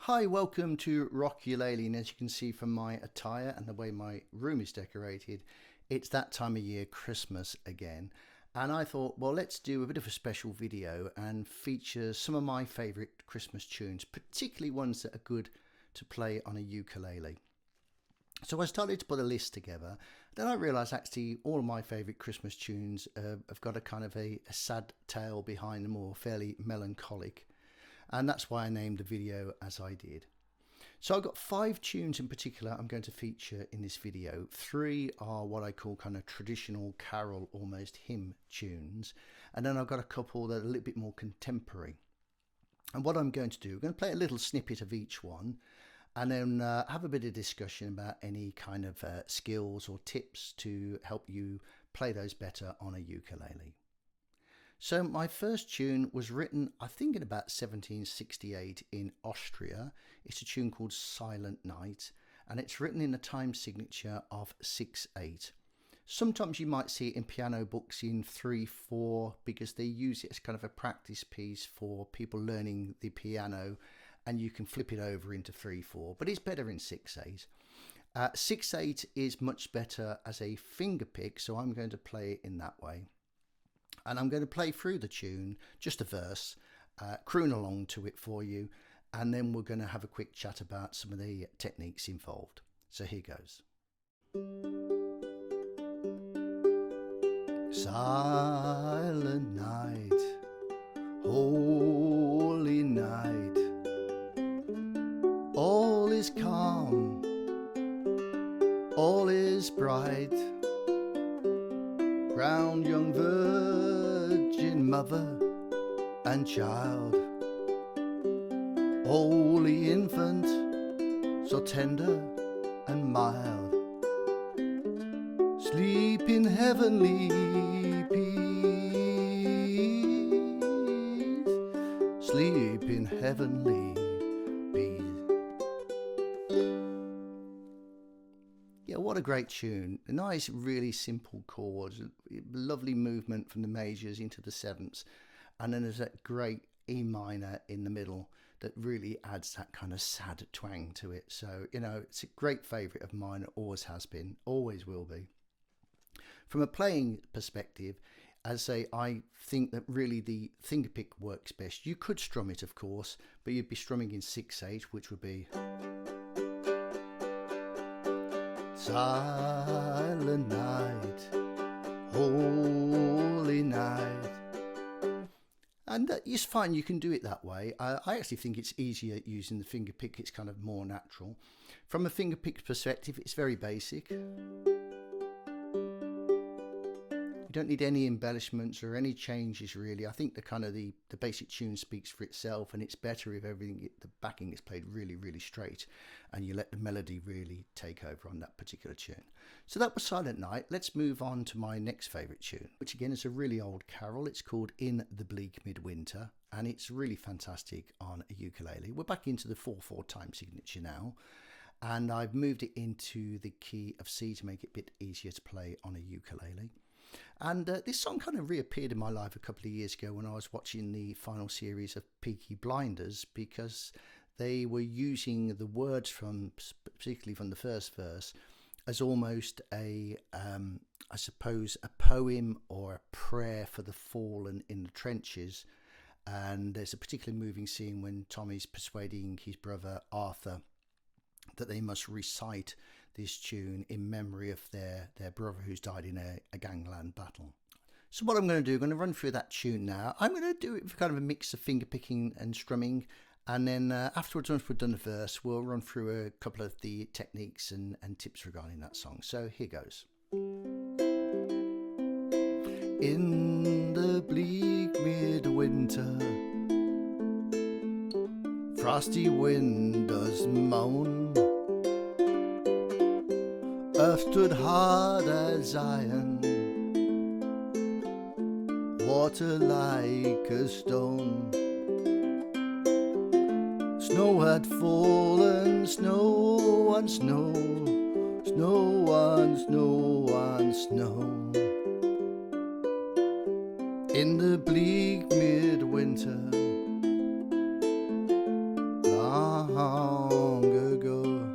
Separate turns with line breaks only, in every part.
Hi, welcome to Ukulele, and as you can see from my attire and the way my room is decorated, it's that time of year, Christmas again. And I thought, well, let's do a bit of a special video and feature some of my favourite Christmas tunes, particularly ones that are good to play on a ukulele. So I started to put a list together. Then I realised actually all of my favourite Christmas tunes have got a kind of a sad tale behind them, or fairly melancholic. And that's why I named the video as I did. So I've got 5 tunes in particular I'm going to feature in this video. 3 are what I call kind of traditional carol, almost hymn tunes. And then I've got a couple that are a little bit more contemporary. And what I'm going to do, I'm going to play a little snippet of each one and then have a bit of discussion about any kind of skills or tips to help you play those better on a ukulele. So my first tune was written, I think, in about 1768 in Austria. It's a tune called Silent Night, and it's written in a time signature of 6/8. Sometimes you might see it in piano books in 3/4 because they use it as kind of a practice piece for people learning the piano, and you can flip it over into 3/4, but it's better in 6/8. 6/8 is much better as a finger pick, so I'm going to play it in that way. And I'm going to play through the tune, just a verse, croon along to it for you, and then we're going to have a quick chat about some of the techniques involved. So here goes. Silent night, holy night, all is calm, all is bright, round young virgin mother and child, holy infant, so tender and mild, sleep in heavenly peace, sleep in heavenly peace. Yeah, what a great tune. A nice, really simple chords, lovely movement from the majors into the sevenths, and then there's that great E minor in the middle that really adds that kind of sad twang to it. So, you know, it's a great favourite of mine, it always has been, always will be. From a playing perspective, as I say, I think that really the finger pick works best. You could strum it, of course, but you'd be strumming in 6/8, which would be silent night, holy night. And it's fine, you can do it that way. I actually think it's easier using the finger pick, it's kind of more natural. From a finger pick perspective, it's very basic. You don't need any embellishments or any changes really. I think the basic tune speaks for itself, and it's better if everything, the backing is played really, really straight and you let the melody really take over on that particular tune. So that was Silent Night. Let's move on to my next favourite tune, which again is a really old carol. It's called In the Bleak Midwinter, and it's really fantastic on a ukulele. We're back into the 4/4 time signature now, and I've moved it into the key of C to make it a bit easier to play on a ukulele. And this song kind of reappeared in my life a couple of years ago when I was watching the final series of Peaky Blinders, because they were using the words particularly from the first verse, as almost I suppose, a poem or a prayer for the fallen in the trenches. And there's a particularly moving scene when Tommy's persuading his brother Arthur that they must recite this tune in memory of their brother who's died in a gangland battle. So what I'm going to do, I'm going to run through that tune now. I'm going to do it for kind of a mix of finger picking and strumming, and then afterwards, once we've done the verse, we'll run through a couple of the techniques and tips regarding that song. So here goes. In the bleak midwinter, frosty wind does moan, earth stood hard as iron, water like a stone. Snow had fallen, snow on snow, snow on snow on snow. In the bleak midwinter, long long ago.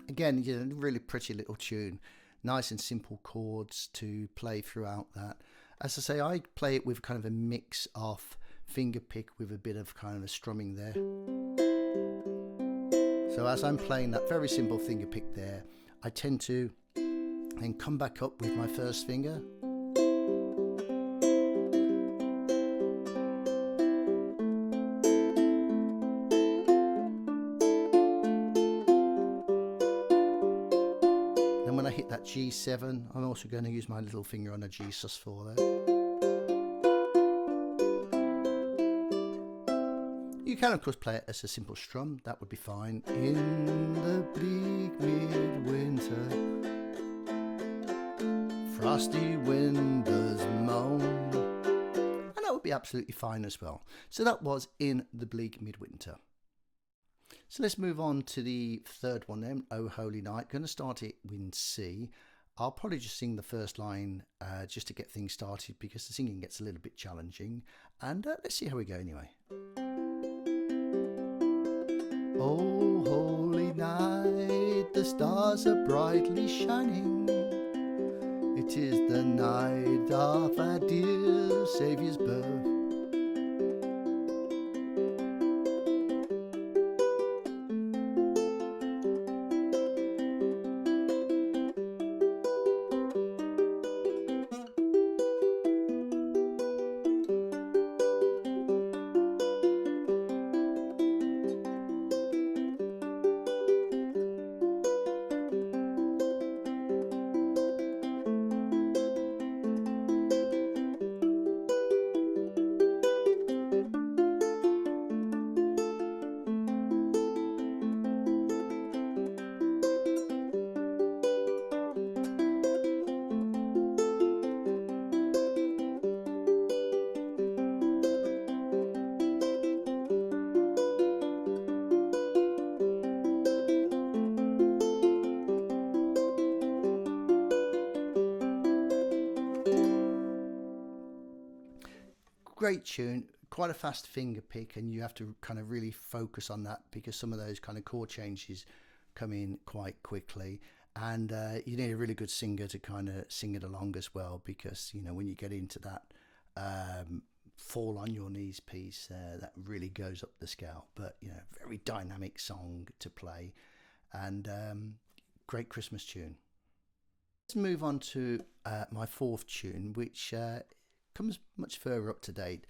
Again, you know, really pretty little tune, nice and simple chords to play throughout that. As I say, I play it with kind of a mix of finger pick with a bit of kind of a strumming there. So as I'm playing that very simple finger pick there, I tend to then come back up with my first finger. Then when I hit that G7, I'm also going to use my little finger on a G sus4 there. You can of course play it as a simple strum, that would be fine. In the bleak midwinter, frosty windows moan, and that would be absolutely fine as well. So that was In the Bleak Midwinter. So let's move on to the third one then, O Holy Night. Going to start it in C. I'll probably just sing the first line just to get things started, because the singing gets a little bit challenging, and let's see how we go anyway. Oh, holy night, the stars are brightly shining. It is the night of our dear Saviour's birth. Great tune, quite a fast finger pick, and you have to kind of really focus on that because some of those kind of chord changes come in quite quickly, and you need a really good singer to kind of sing it along as well, because you know when you get into that fall on your knees piece, that really goes up the scale. But you know, very dynamic song to play, and great Christmas tune. Let's move on to my fourth tune, which comes much further up to date,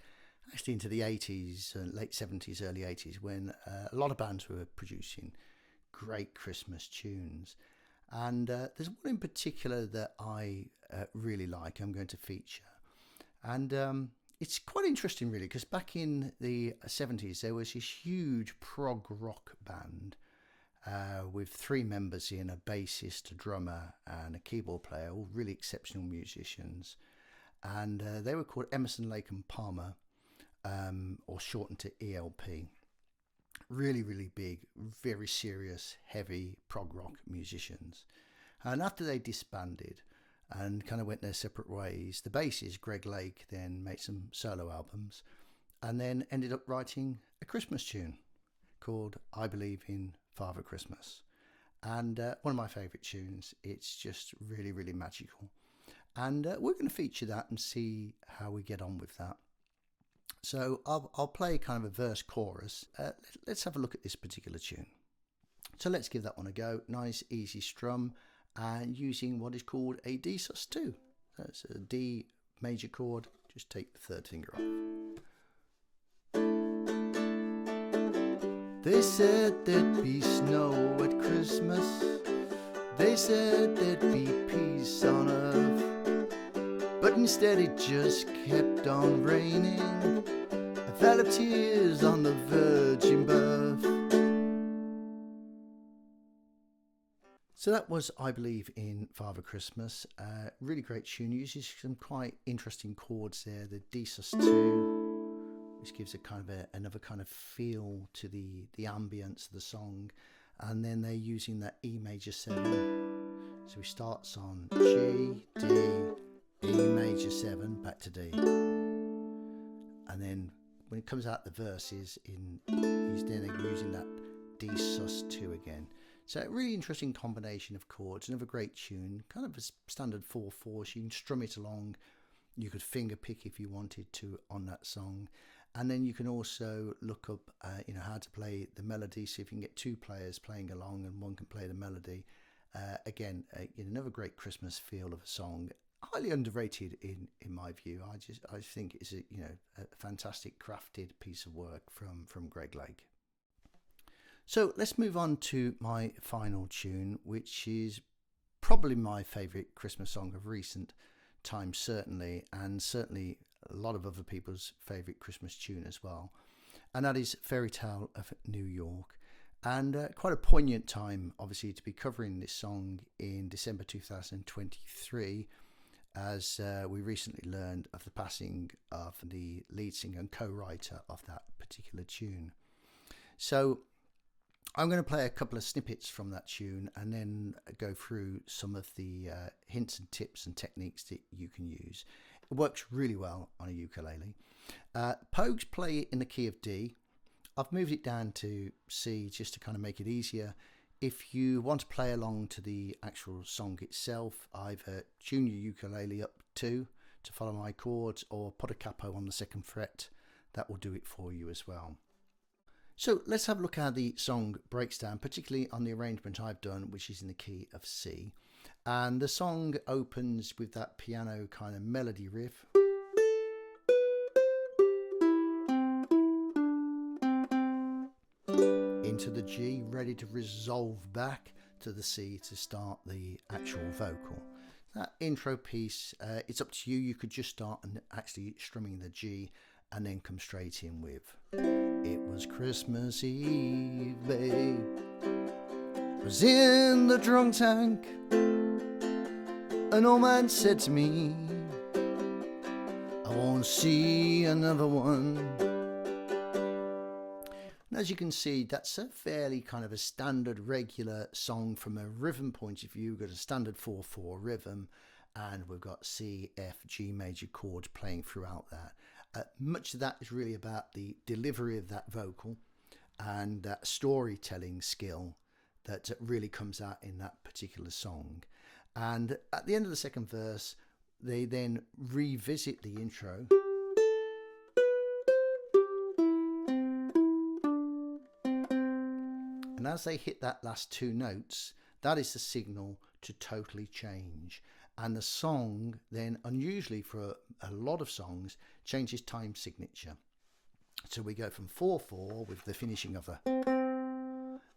actually into the 80s, late 70s, early 80s, when a lot of bands were producing great Christmas tunes. And there's one in particular that I really like, I'm going to feature. And it's quite interesting really, because back in the 70s there was this huge prog rock band with three members in, a bassist, a drummer and a keyboard player, all really exceptional musicians. And they were called Emerson, Lake and Palmer, or shortened to ELP. Really, really big, very serious, heavy prog rock musicians. And after they disbanded and kind of went their separate ways, the bassist, Greg Lake, then made some solo albums and then ended up writing a Christmas tune called I Believe in Father Christmas. And one of my favourite tunes. It's just really, really magical. And we're going to feature that and see how we get on with that. So I'll play kind of a verse chorus. Let's have a look at this particular tune. So let's give that one a go. Nice easy strum, and using what is called a D sus2. That's a D major chord. Just take the third finger off. They said there'd be snow at Christmas. They said there'd be peace on earth. But instead it just kept on raining, a valley of tears on the virgin birth. So that was I Believe in Father Christmas. Really great tune, uses some quite interesting chords there. The D sus2, which gives a kind of another kind of feel to the ambience of the song. And then they're using that E major 7. So he starts on G, D, E major 7, back to D, and then when it comes out the verses, he's then using that D sus2 again. So a really interesting combination of chords. Another great tune, kind of a standard 4/4. So you can strum it along. You could finger pick if you wanted to on that song, and then you can also look up, how to play the melody. So if you can get two players playing along and one can play the melody, again, another great Christmas feel of a song. Highly underrated in my view. I think it's a fantastic crafted piece of work from Greg Lake. So let's move on to my final tune, which is probably my favourite Christmas song of recent times, certainly, and certainly a lot of other people's favourite Christmas tune as well. And that is Fairy Tale of New York. And quite a poignant time, obviously, to be covering this song in December 2023, as we recently learned of the passing of the lead singer and co-writer of that particular tune. So I'm going to play a couple of snippets from that tune and then go through some of the hints and tips and techniques that you can use. It works really well on a ukulele. Pogues play in the key of D. I've moved it down to C just to kind of make it easier. If you want to play along to the actual song itself, either tune your ukulele up to follow my chords, or put a capo on the 2nd fret. That will do it for you as well. So let's have a look how the song breaks down, particularly on the arrangement I've done, which is in the key of C. And the song opens with that piano kind of melody riff. Into the G, ready to resolve back to the C to start the actual vocal. That intro piece, it's up to you. You could just start and actually strumming the G and then come straight in with "It was Christmas Eve, babe, was in the drunk tank. An old man said to me, I won't see another one." And as you can see, that's a fairly kind of a standard regular song from a rhythm point of view. We've got a standard 4/4 rhythm, and we've got C, F, G major chords playing throughout that. Much of that is really about the delivery of that vocal and that storytelling skill that really comes out in that particular song. And at the end of the 2nd verse, they then revisit the intro. And as they hit that last 2 notes, that is the signal to totally change. And the song then, unusually for a lot of songs, changes time signature. So we go from 4/4 with the finishing of a,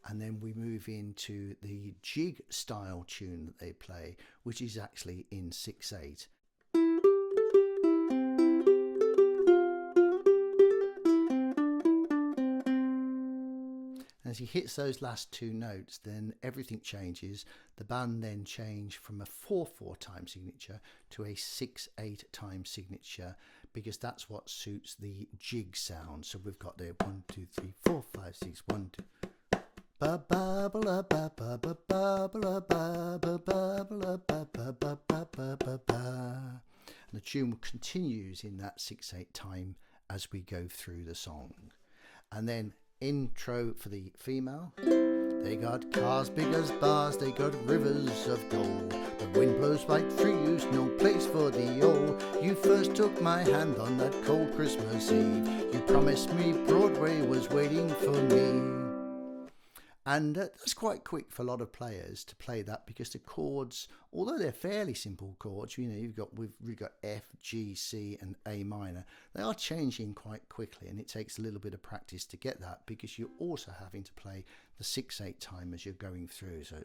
and then we move into the jig style tune that they play, which is actually in 6/8. As he hits those last 2 notes, then everything changes. The band then change from a 4/4 time signature to a 6/8 time signature, because that's what suits the jig sound. So we've got there 1 2 3 4 5 6 1 2. Ba ba ba ba ba ba ba ba ba ba ba ba ba ba. And the tune continues in that 6/8 time as we go through the song. And then intro for the female. They got cars big as bars, they got rivers of gold. The wind blows right through you's no place for the old. You first took my hand on that cold Christmas Eve. You promised me Broadway was waiting for me. And that's quite quick for a lot of players to play that, because the chords, although they're fairly simple chords, we've got F, G, C and A minor, they are changing quite quickly, and it takes a little bit of practice to get that, because you're also having to play the 6/8 time as you're going through. So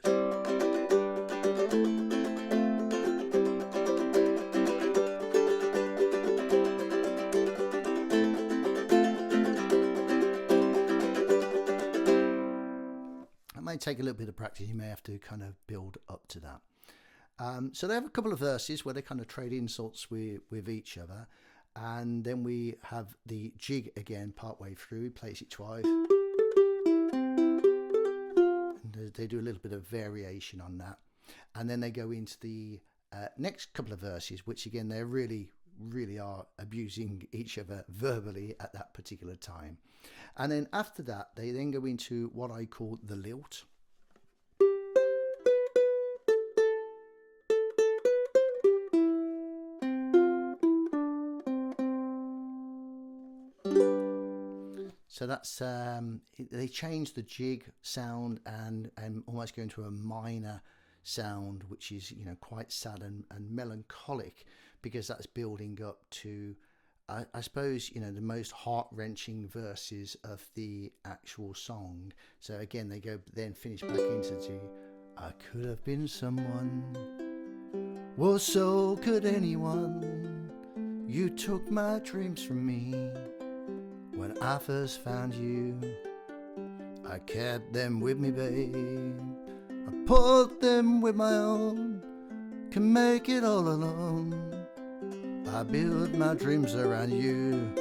may take a little bit of practice. You may have to kind of build up to that. So they have a couple of verses where they kind of trade insults with each other, and then we have the jig again partway through. He plays it twice, and they do a little bit of variation on that, and then they go into the next couple of verses, which again they're really really are abusing each other verbally at that particular time. And then after that, they then go into what I call the lilt. So that's they change the jig sound and almost go into a minor sound, which is, you know, quite sad and melancholic, because that's building up to I suppose, you know, the most heart-wrenching verses of the actual song. So again, they go then finish back into the I could have been someone, well, so could anyone. You took my dreams from me when I first found you. I kept them with me, babe. I put them with my own. Can make it all alone. I build my dreams around you.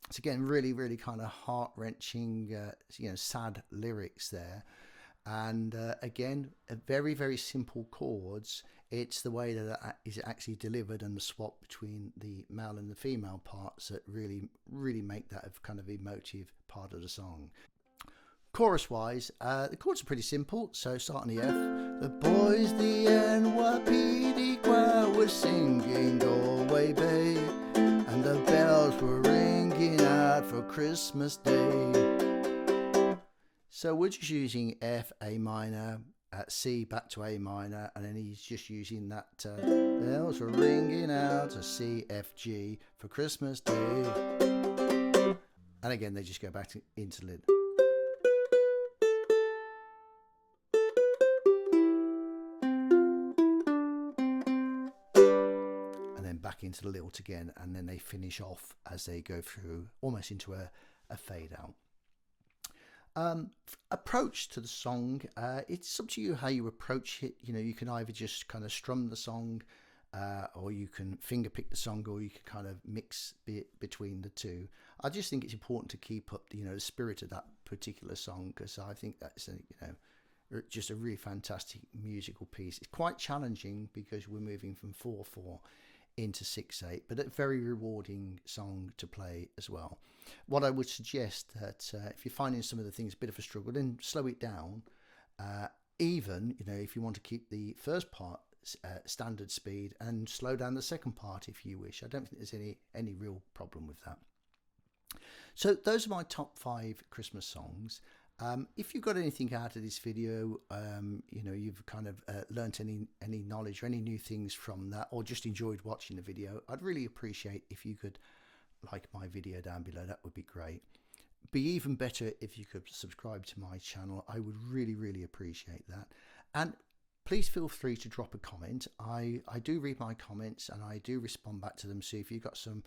It's again really, really kind of heart-wrenching, you know, sad lyrics there. And again, very, very simple chords. It's the way that it is actually delivered and the swap between the male and the female parts that really, really make that a kind of emotive part of the song. Chorus wise, the chords are pretty simple. So start on the F. The boys, the NYPD choir was singing Galway Bay, and the bells were ringing out for Christmas Day. So we're just using F, A minor, C back to A minor, and then he's just using that bells were ringing out to C, F, G for Christmas Day. And again, they just go back to interlude. And then back into the lilt again, and then they finish off as they go through almost into a fade out. Approach to the song, it's up to you how you approach it. You know, you can either just kind of strum the song, or you can finger pick the song, or you can kind of mix between the two. I just think it's important to keep up, you know, the spirit of that particular song, because I think that's you know, just a really fantastic musical piece. It's quite challenging because we're moving from 4/4 into 6/8, but a very rewarding song to play as well. What I would suggest that if you're finding some of the things a bit of a struggle, then slow it down. Even, you know, if you want to keep the first part standard speed and slow down the second part if you wish. I don't think there's any real problem with that. So those are my top 5 Christmas songs. If you've got anything out of this video, you know, you've kind of learnt any knowledge or any new things from that, or just enjoyed watching the video, I'd really appreciate if you could like my video down below. That would be great. Be even better if you could subscribe to my channel. I would really, really appreciate that. And please feel free to drop a comment. I do read my comments and I do respond back to them. So if you've got some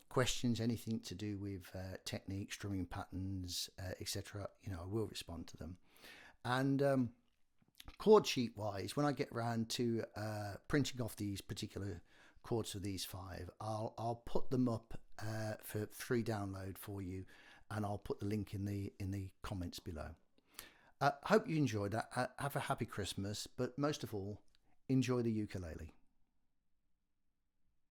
questions, anything to do with technique, strumming patterns, etc., you know, I will respond to them. And chord sheet wise, when I get around to printing off these particular chords for these 5, I'll put them up for free download for you, and I'll put the link in the comments below. Hope you enjoyed that. Have a happy Christmas, but most of all, enjoy the ukulele.